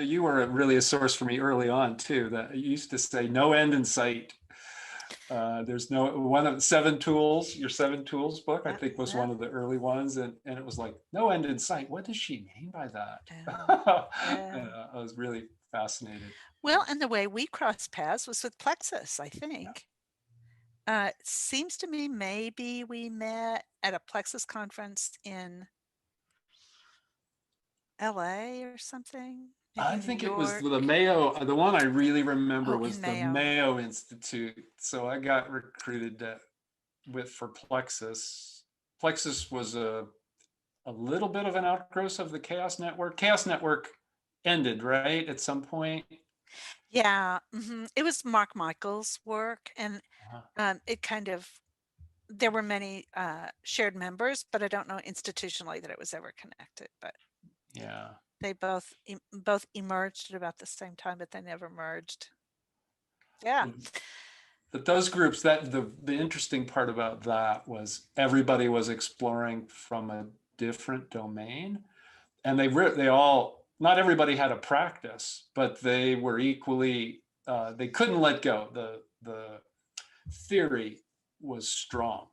you were really a source for me early on too. That you used to say, "No end in sight." There's no one of Seven Tools. Your Seven Tools book, I Yeah, think, was yeah, one of the early ones, and it was like no end in sight. What does she mean by that? yeah, yeah. I was really fascinated. Well, and the way we crossed paths was with Plexus, I Yeah. think. It seems to me maybe we met at a Plexus conference in LA or something, maybe I New think it was York. the Mayo. The one I really remember Oh, was in the Mayo. Mayo Institute. So I got recruited with for Plexus. Plexus was a little bit of an outgrowth of the Chaos Network. Chaos Network ended, right, at some point. Yeah, it was Mark Michael's work, and Uh-huh. it kind of there were many shared members, but I don't know institutionally that it was ever connected. But Yeah. they both emerged at about the same time, but they never merged. Yeah, But those groups, that the interesting part about that was everybody was exploring from a different domain, and they all, not everybody had a practice, but they were equally, they couldn't let go. The theory was strong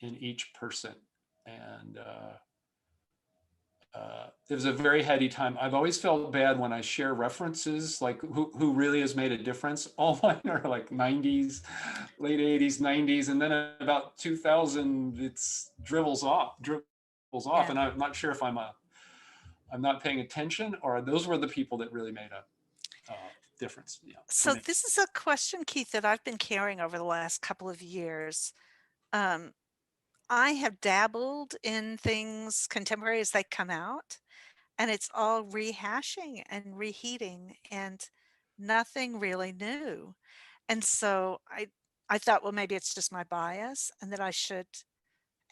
in each person, and it was a very heady time. I've always felt bad when I share references, like who really has made a difference. All mine are like 90s, late 80s, 90s, and then about 2000, it's dribbles off, yeah. and I'm not sure if I'm not paying attention, or those were the people that really made a difference, for So me. this is a question, Keith, that I've been carrying over the last couple of years. Um, I have dabbled in things contemporary as they come out, and it's all rehashing and reheating and nothing really new. And so I thought, well, maybe it's just my bias and that I should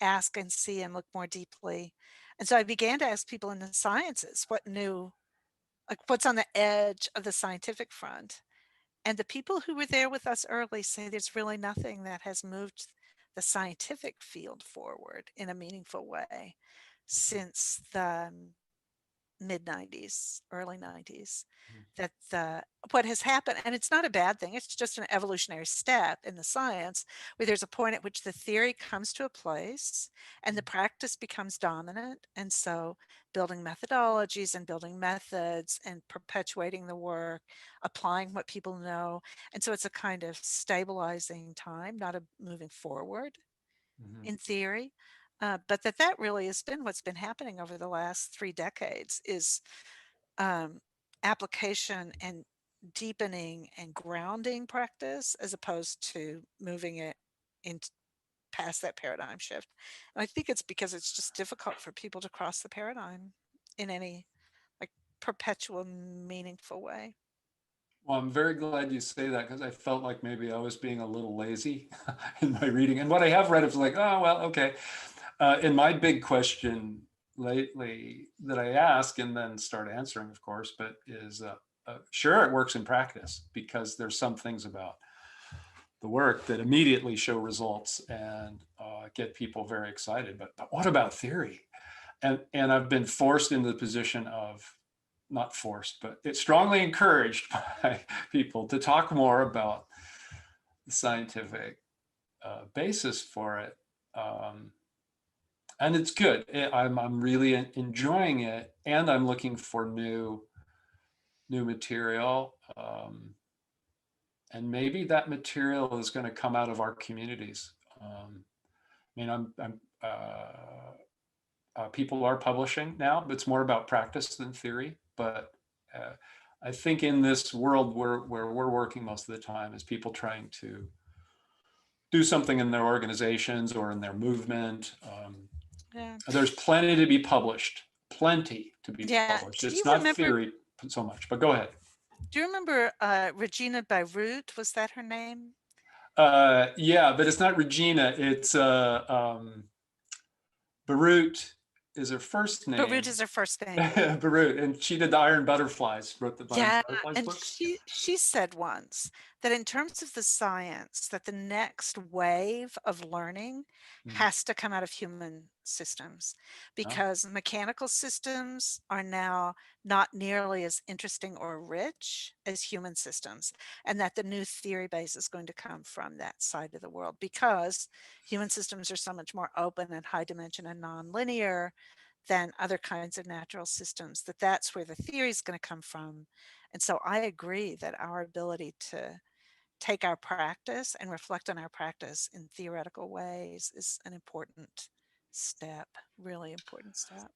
ask and see and look more deeply. And so I began to ask people in the sciences what new, like what's on the edge of the scientific front. And the people who were there with us early say there's really nothing that has moved the scientific field forward in a meaningful way since the mid 90s, early 90s, that what has happened, and it's not a bad thing, it's just an evolutionary step in the science where there's a point at which the theory comes to a place and the practice becomes dominant. And so building methodologies and building methods and perpetuating the work, applying what people know. And so it's a kind of stabilizing time, not a moving forward Mhm. in theory. But that really has been what's been happening over the last 3 decades is um, application and deepening and grounding practice as opposed to moving it in past that paradigm shift. And I think it's because it's just difficult for people to cross the paradigm in any like perpetual meaningful way. Well, I'm very glad you say that, because I felt like maybe I was being a little lazy in my reading. And what I have read is like, oh, well, okay. And my big question lately that I ask and then start answering, of course, but is sure, it works in practice, because there's some things about the work that immediately show results and get people very excited. But what about theory? And I've been forced into the position of, not forced, but it's strongly encouraged by people to talk more about the scientific basis for it. Um, and it's good. I'm really enjoying it, and I'm looking for new material. And maybe that material is going to come out of our communities. I mean, people are publishing now, but it's more about practice than theory. But uh, I think in this world where we're working most of the time is people trying to do something in their organizations or in their movement. Yeah. There's plenty to be published, plenty to be Yeah. published. Do It's you not remember theory so much, but go ahead. do you remember Regina Beirut? Was that her name? Yeah, but it's not Regina. It's Barut is her first Beirut name. is her first name. Barut, and she did the Iron Butterflies, wrote the Iron Yeah, Butterflies and books. she said once that in terms of the science, that the next wave of learning Mhm. has to come out of human systems, Yeah. because mechanical systems are now not nearly as interesting or rich as human systems, and that the new theory base is going to come from that side of the world, because human systems are so much more open and high dimension and nonlinear than other kinds of natural systems, that that's where the theory is going to come from. And so I agree that our ability to take our practice and reflect on our practice in theoretical ways is an important step, really important step.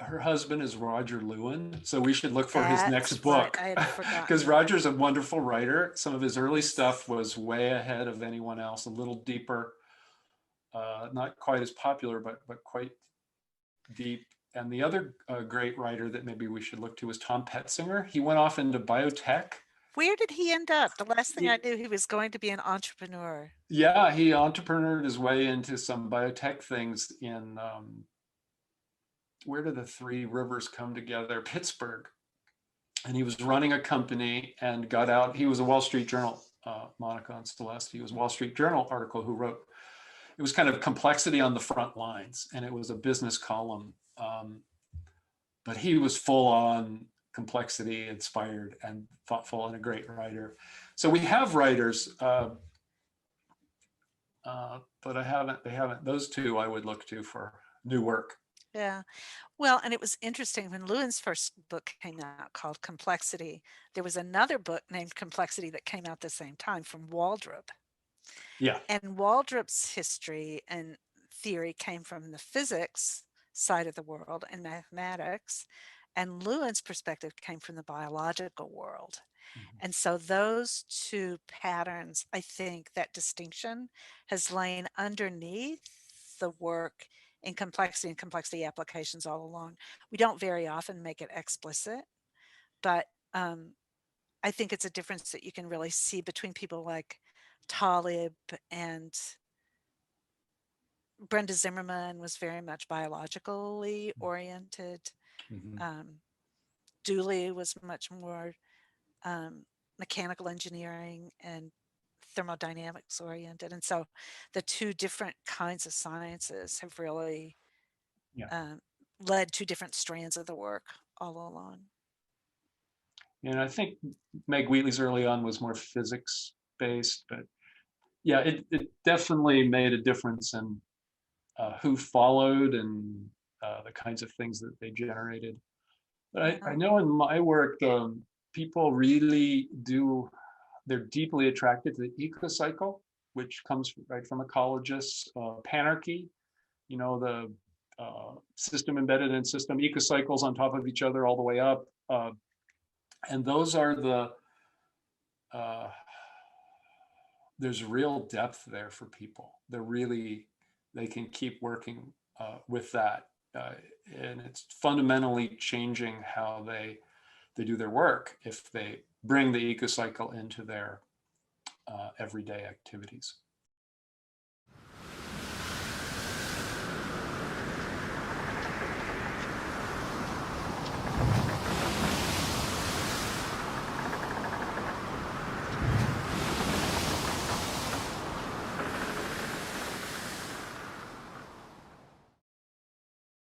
Her husband is Roger Lewin, so we should look for his next That's right. book I had forgotten because that. Roger's a wonderful writer. Some of his early stuff was way ahead of anyone else, a little deeper, not quite as popular, but quite deep. And the other great writer that maybe we should look to is Tom Petzinger. He went off into biotech. Where did he end up? The last thing I He, knew, he was going to be an entrepreneur. yeah, he entrepreneured his way into some biotech things in where do the three rivers come together? Pittsburgh. And he was running a company and got out. He was a Wall Street Journal, Monica and Celeste. He was a Wall Street Journal article who wrote, it was kind of complexity on the front lines, and it was a business column. But he was full on complexity inspired and thoughtful and a great writer. So we have writers, but they haven't, those two I would look to for new work. Yeah. Well, and it was interesting when Lewin's first book came out called Complexity. There was another book named Complexity that came out the same time from Waldrop. Yeah. And Waldrop's history and theory came from the physics side of the world and mathematics, and Lewin's perspective came from the biological world. Mhm. And so those two patterns, I think that distinction has lain underneath the work in complexity and complexity applications all along. We don't very often make it explicit, but I think it's a difference that you can really see between people like Talib, and Brenda Zimmerman was very much biologically oriented. Mhm. Um, Dooley was much more mechanical engineering and thermodynamics oriented. And so the two different kinds of sciences have really Yeah. um, led to different strands of the work all along. And I think Meg Wheatley's early on was more physics based, but yeah, it definitely made a difference in who followed and the kinds of things that they generated. But I Yeah. know in my work, people really do, they're deeply attracted to the ecocycle, which comes right from ecologists, panarchy, the system embedded in system, ecocycles on top of each other all the way up. And those are uh, there's real depth there for people. They can keep working with that. And it's fundamentally changing how they do their work if they bring the ecocycle into their everyday activities.